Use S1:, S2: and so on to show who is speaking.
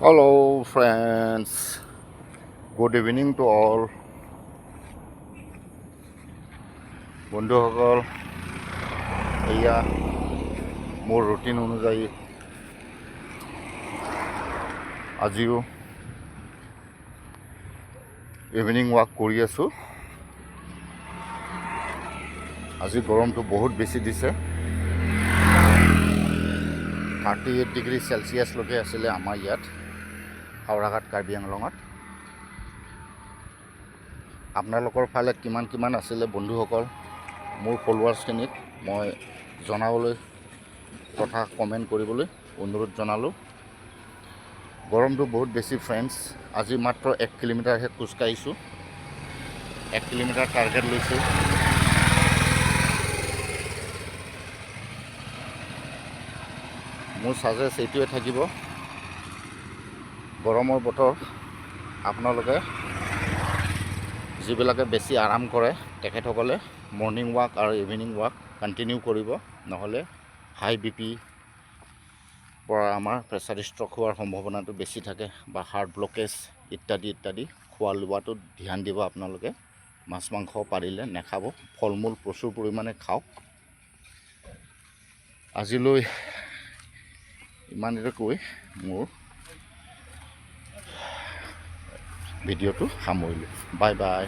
S1: Hello, friends. Good evening to all. বন্ধুসকল এয়া মোৰ ৰুটিন অনুযায়ী আজিও ইভিনিং ৱাক কৰি আছোঁ। আজি গৰমটো বহুত বেছি দিছে। 38 ডিগ্ৰী চেলচিয়াছলৈকে আছিলে আমাৰ ইয়াত হাওৰাঘাট কাৰ্বি আংলঙত। আপোনালোকৰ ফালে কিমান আছিলে বন্ধুসকল, মোৰ ফলোৱাৰ্ছখিনিক মই জনাবলৈ তথা কমেণ্ট কৰিবলৈ অনুৰোধ জনালোঁ। গৰমটো বহুত বেছি ফ্ৰেণ্ডছ। আজি মাত্ৰ 1 কিলোমিটাৰহে খোজকাঢ়িছোঁ। 1 কিলোমিটাৰ টাৰ্গেট লৈছোঁ। মোৰ ছাজেষ্ট এইটোৱে থাকিব, গৰমৰ বতৰ আপোনালোকে যিবিলাকে বেছি আৰাম কৰে তেখেতসকলে মৰ্ণিং ৱাক আৰু ইভিনিং ৱাক কণ্টিনিউ কৰিব। নহ'লে হাই BP পৰা আমাৰ প্ৰেছাৰ ষ্ট্ৰক হোৱাৰ সম্ভাৱনাটো বেছি থাকে, বা হাৰ্ট ব্লকেজ ইত্যাদি। খোৱা লোৱাটোত ধ্যান দিব আপোনালোকে। মাছ মাংস পাৰিলে নাখাব, ফল মূল প্ৰচুৰ পৰিমাণে খাওক। আজিলৈ ইমানতে কৈ মোৰ ভিডিঅ'টো সামৰিলোঁ। Bye bye.